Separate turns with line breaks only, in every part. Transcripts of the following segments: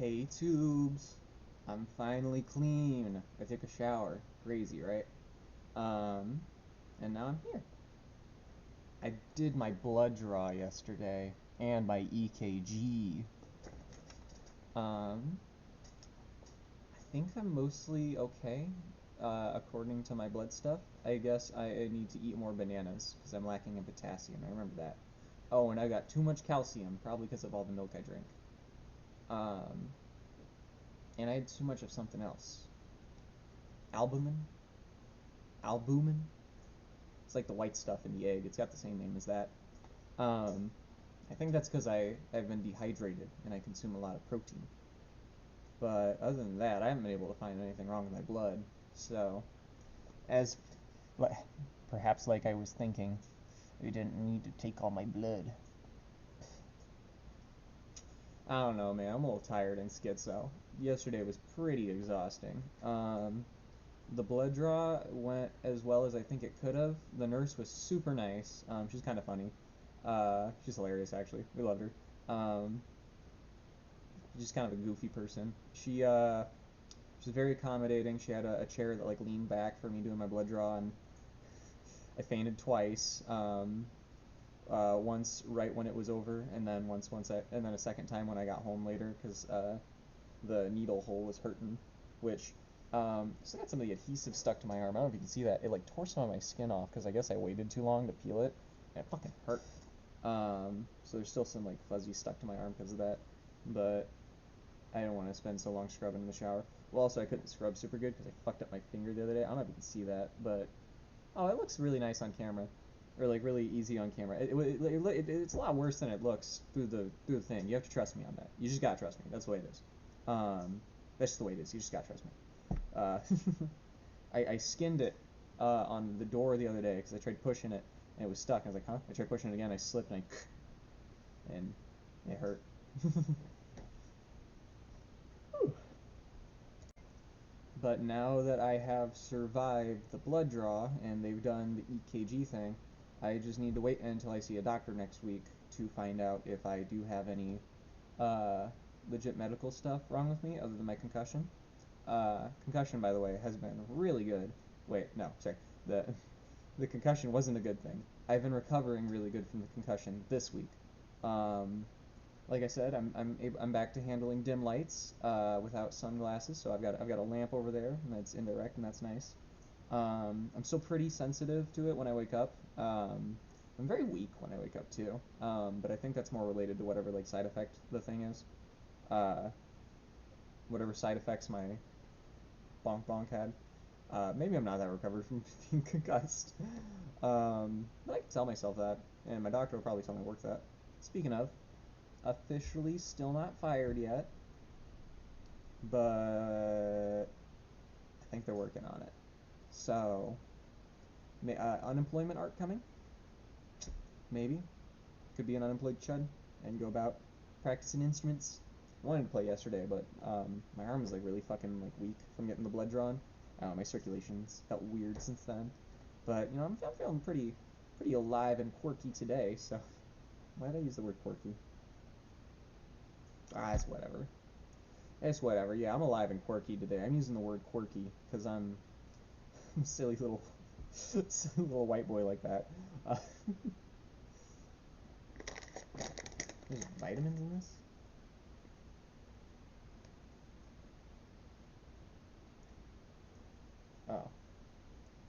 Hey tubes, I'm finally clean. I took a shower. Crazy, right? Um, and now I'm here. I did my blood draw yesterday and my EKG. I think I'm mostly okay, according to my blood stuff. I guess I need to eat more bananas because I'm lacking in potassium. I remember that. Oh, and I got too much calcium, probably because of all the milk I drink. Um, and I had too much of something else. Albumin? Albumin? It's like the white stuff in the egg. It's got the same name as that. Um, I think that's because I've been dehydrated and I consume a lot of protein. But other than that, I haven't been able to find anything wrong with my blood. So, as perhaps like I was thinking, we didn't need to take all my blood. I don't know, man. I'm a little tired and schizo. Yesterday was pretty exhausting. The blood draw went as well as I think it could have. The nurse was super nice. She's kind of funny. She's hilarious, actually. We loved her. She's kind of a goofy person. She was very accommodating. She had a chair that like leaned back for me doing my blood draw, and I fainted twice. Once right when it was over, and then and then a second time when I got home later because the needle hole was hurting, which so I got some of the adhesive stuck to my arm. I don't know if you can see that. It like tore some of my skin off because I guess I waited too long to peel it, and it fucking hurt. So there's still some like fuzzy stuck to my arm because of that, but I don't want to spend so long scrubbing in the shower. Well, also I couldn't scrub super good because I fucked up my finger the other day. I don't know if you can see that, but oh, it looks really nice on camera, or like really easy on camera. It's a lot worse than it looks through the thing. You have to trust me on that. You just gotta trust me. That's the way it is. That's just the way it is. You just gotta trust me. Uh, I skinned it on the door the other day because I tried pushing it and it was stuck. I was like, huh? I tried pushing it again. I slipped and it hurt. But now that I have survived the blood draw and they've done the EKG thing, I just need to wait until I see a doctor next week to find out if I do have any legit medical stuff wrong with me other than my concussion. Concussion, by the way, has been really good. Wait, no, sorry. The concussion wasn't a good thing. I've been recovering really good from the concussion this week. Like I said, I'm back to handling dim lights without sunglasses. So I've got a lamp over there, and that's indirect, and that's nice. I'm still pretty sensitive to it when I wake up. I'm very weak when I wake up too. But I think that's more related to whatever like side effect the thing is. Uh, Whatever side effects my bonk bonk had. Maybe I'm not that recovered from being concussed. But I can tell myself that, and my doctor will probably tell me to work that. Speaking of, officially still not fired yet, but I think they're working on it. So, unemployment art coming? Maybe. Could be an unemployed chud and go about practicing instruments. I wanted to play yesterday, but my arm is like really fucking like weak from getting the blood drawn. I don't know, my circulation's felt weird since then. But you know, I'm feeling pretty alive and quirky today. So why did I use the word quirky? It's whatever. It's whatever. Yeah, I'm alive and quirky today. I'm using the word quirky because I'm a silly little silly little white boy like that. Uh, there's vitamins in this? Oh,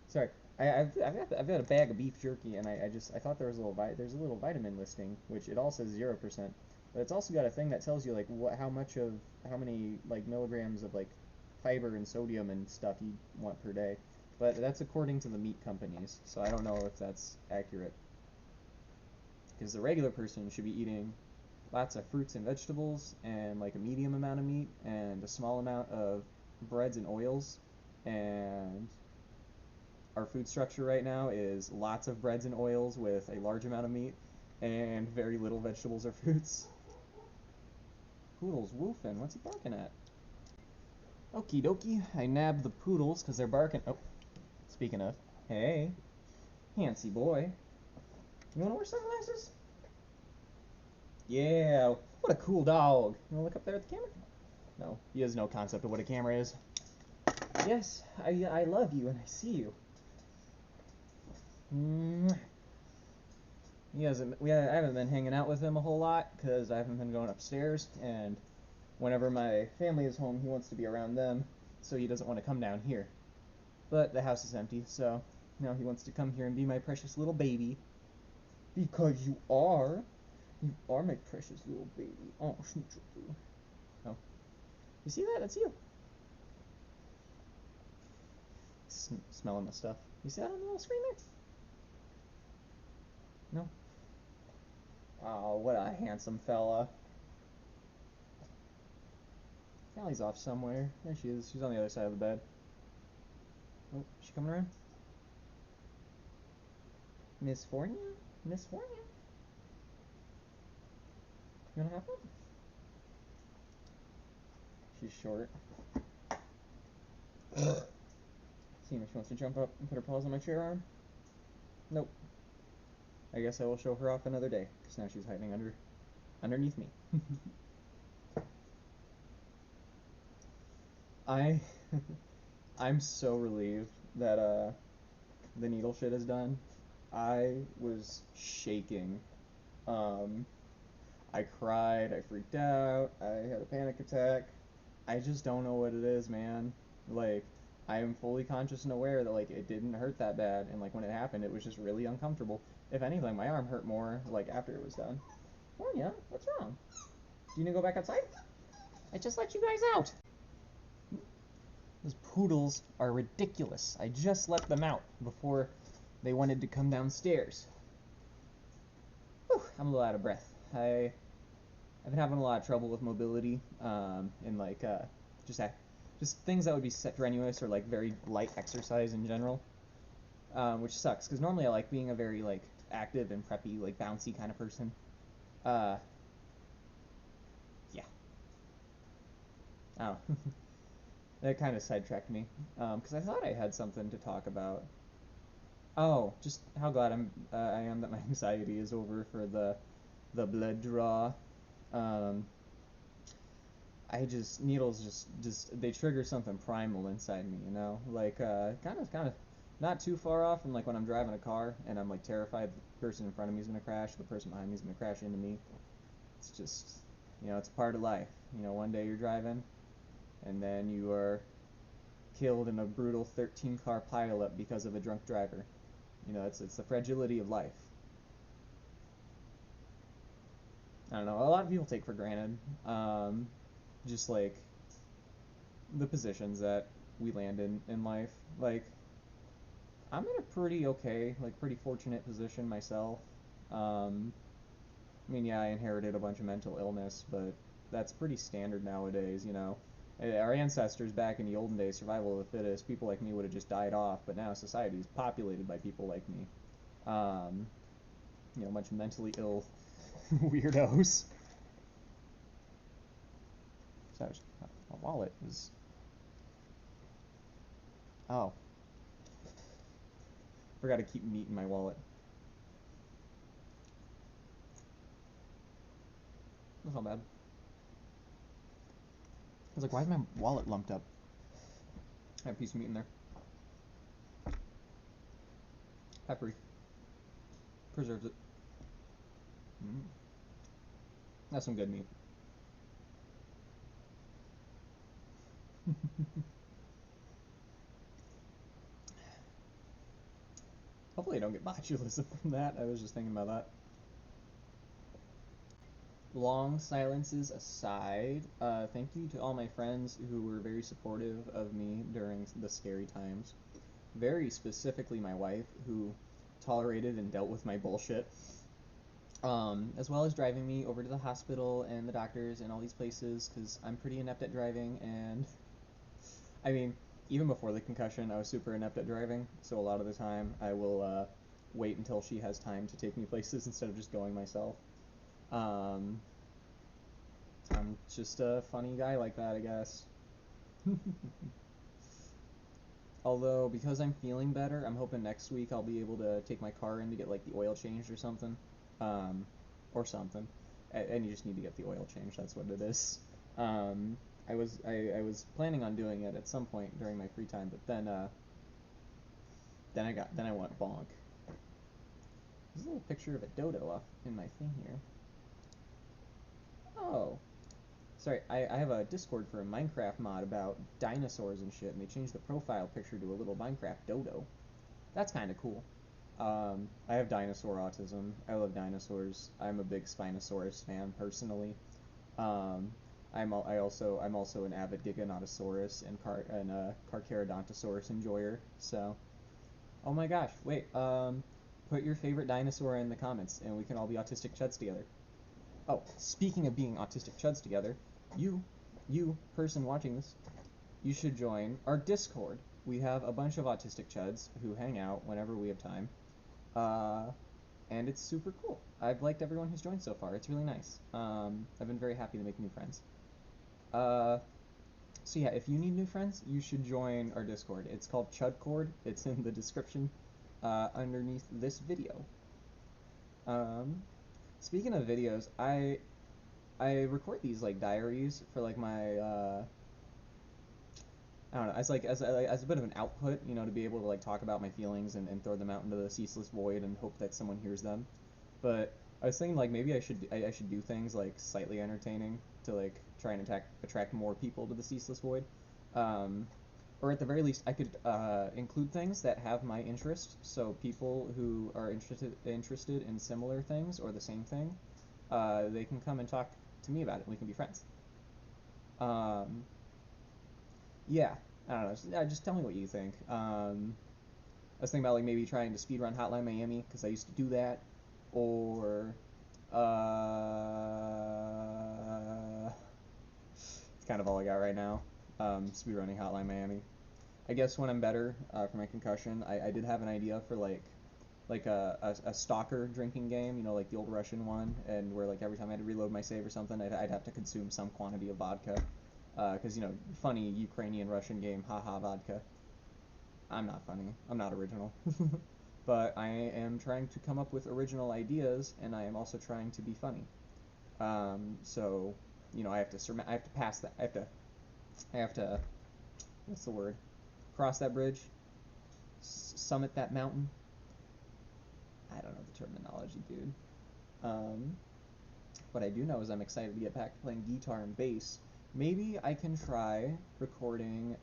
sorry. I've got a bag of beef jerky, and I thought there was a little vitamin listing, which it all says 0%, but it's also got a thing that tells you like how many like milligrams of like fiber and sodium and stuff you want per day, but that's according to the meat companies, so I don't know if that's accurate, because the regular person should be eating lots of fruits and vegetables and like a medium amount of meat and a small amount of breads and oils, and our food structure right now is lots of breads and oils with a large amount of meat and very little vegetables or fruits. Poodle's woofing. What's he barking at? Okie dokie. I nabbed the poodles because they're barking. Oh, speaking of. Hey, Hancy boy. You want to wear sunglasses? Yeah. What a cool dog. You want to look up there at the camera? No, he has no concept of what a camera is. Yes, I love you and I see you. I haven't been hanging out with him a whole lot because I haven't been going upstairs, and whenever my family is home, he wants to be around them, so he doesn't want to come down here. But the house is empty, so now he wants to come here and be my precious little baby. Because you are. You are my precious little baby. Oh, Schnitzel. Oh. You see that? That's you. Smelling the stuff. You see that on the little screen there? No? Oh, what a handsome fella. Callie's off somewhere. There she is. She's on the other side of the bed. Oh, is she coming around? Miss Fornia? Miss Fornia? You wanna have one? She's short. Seeing if she wants to jump up and put her paws on my chair arm. Nope. I guess I will show her off another day, because now she's hiding underneath me. I'm so relieved that the needle shit is done. I was shaking. I cried, I freaked out, I had a panic attack. I just don't know what it is, man. Like, I am fully conscious and aware that, like, it didn't hurt that bad, and, like, when it happened, it was just really uncomfortable. If anything, my arm hurt more, like, after it was done. Oh, yeah? What's wrong? Do you need to go back outside? I just let you guys out. Those poodles are ridiculous. I just let them out before they wanted to come downstairs. Whew, I'm a little out of breath. I've been having a lot of trouble with mobility, and like just things that would be strenuous or like very light exercise in general, which sucks because normally I like being a very like active and preppy, like bouncy kind of person. Yeah. Oh, that kind of sidetracked me, because I thought I had something to talk about. Oh, just how glad I am that my anxiety is over for the blood draw. Um, needles just they trigger something primal inside me, you know, like kind of not too far off from like when I'm driving a car and I'm like terrified the person in front of me is gonna crash, the person behind me is gonna crash into me. It's just, you know, it's a part of life. You know, one day you're driving, and then you are killed in a brutal 13 car pileup because of a drunk driver. You know, it's the fragility of life. I don't know. A lot of people take for granted, just like the positions that we land in life. Like, I'm in a pretty okay, like pretty fortunate position myself. Um, I mean, yeah, I inherited a bunch of mental illness, but that's pretty standard nowadays, you know. Our ancestors back in the olden days, survival of the fittest, people like me would have just died off, but now society is populated by people like me. Um, you know, a bunch of mentally ill weirdos. So, my wallet is... Oh. Forgot to keep meat in my wallet. That's not bad. I was like, why is my wallet lumped up? I have a piece of meat in there. Peppery. Preserves it. That's some good meat. Hopefully I don't get botulism from that. I was just thinking about that. Long silences aside, thank you to all my friends who were very supportive of me during the scary times. Very specifically my wife, who tolerated and dealt with my bullshit. As well as driving me over to the hospital and the doctors and all these places, because I'm pretty inept at driving, and I mean, even before the concussion, I was super inept at driving, so a lot of the time I will wait until she has time to take me places instead of just going myself. I'm just a funny guy like that, I guess. Although, because I'm feeling better, I'm hoping next week I'll be able to take my car in to get, like, the oil changed or something. Or something. And you just need to get the oil changed, that's what it is. I was planning on doing it at some point during my free time, but then I went bonk. There's a little picture of a dodo off in my thing here. Oh, sorry, I have a Discord for a Minecraft mod about dinosaurs and shit, and they changed the profile picture to a little Minecraft dodo. That's kind of cool. I have dinosaur autism. I love dinosaurs. I'm a big Spinosaurus fan personally. Um, I'm also an avid Giganotosaurus and Carcharodontosaurus enjoyer. So, oh my gosh, wait. Put your favorite dinosaur in the comments, and we can all be autistic chuds together. Oh, speaking of being autistic chuds together, you person watching this, you should join our Discord. We have a bunch of autistic chuds who hang out whenever we have time. Uh, and it's super cool. I've liked everyone who's joined so far. It's really nice. I've been very happy to make new friends. Uh, so yeah, if you need new friends, you should join our Discord. It's called Chudcord. It's in the description underneath this video. Um, Speaking of videos, I record these like diaries for like my I don't know, as like as a bit of an output, you know, to be able to like talk about my feelings and throw them out into the ceaseless void and hope that someone hears them. But I was thinking like maybe I should do things like slightly entertaining to like try and attract more people to the ceaseless void. Um, or at the very least, I could include things that have my interest, so people who are interested in similar things or the same thing, they can come and talk to me about it, and we can be friends. Um, yeah, I don't know. Just tell me what you think. I was thinking about like maybe trying to speedrun Hotline Miami because I used to do that, or it's kind of all I got right now. Speedrunning Hotline Miami. I guess when I'm better for my concussion, I did have an idea for like a stalker drinking game, you know, like the old Russian one, and where like every time I had to reload my save or something, I'd have to consume some quantity of vodka, because you know, funny Ukrainian Russian game, haha vodka. I'm not funny. I'm not original. But I am trying to come up with original ideas, and I am also trying to be funny. So, you know, I have to pass that. I have to. What's the word? Cross that bridge. Summit that mountain. I don't know the terminology, dude. Um, what I do know is I'm excited to get back to playing guitar and bass. Maybe I can try recording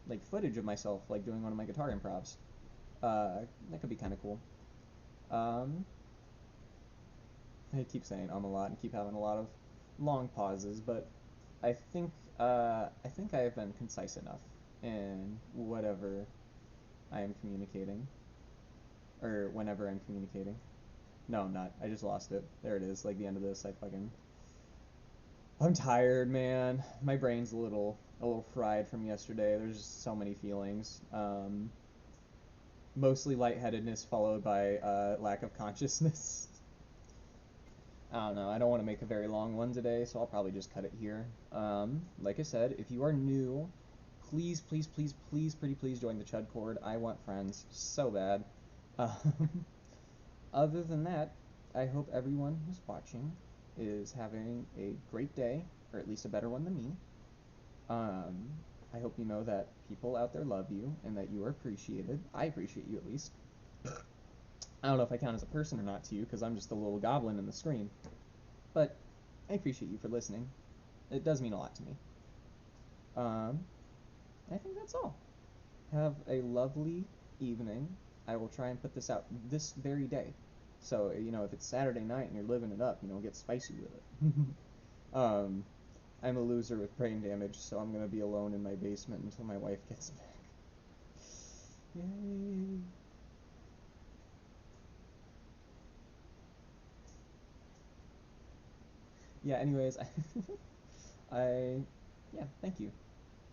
like footage of myself, like doing one of my guitar improvs. That could be kind of cool. Um, I keep saying a lot and keep having a lot of long pauses, but I think I have been concise enough in whatever I am communicating, or whenever I'm communicating. No, I'm not. I just lost it. There it is. Like the end of this, I'm tired, man. My brain's a little fried from yesterday. There's just so many feelings. Mostly lightheadedness followed by lack of consciousness. I don't know. I don't want to make a very long one today, so I'll probably just cut it here. Like I said, if you are new, please, please, please, please, pretty please join the Chudcord. I want friends so bad. Um, Other than that, I hope everyone who's watching is having a great day, or at least a better one than me. Um, I hope you know that people out there love you and that you are appreciated. I appreciate you at least. I don't know if I count as a person or not to you because I'm just a little goblin in the screen, but I appreciate you for listening. It does mean a lot to me. Um, I think that's all. Have a lovely evening. I will try and put this out this very day. So, you know, if it's Saturday night and you're living it up, you know, get spicy with it. um, I'm a loser with brain damage, so I'm going to be alone in my basement until my wife gets back. Yay. Yeah, anyways, yeah, thank you.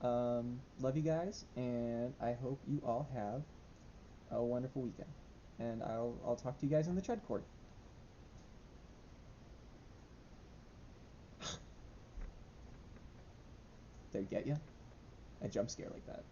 Love you guys, and I hope you all have a wonderful weekend. And I'll talk to you guys in the Chud Court. Did I get you? A jump scare like that.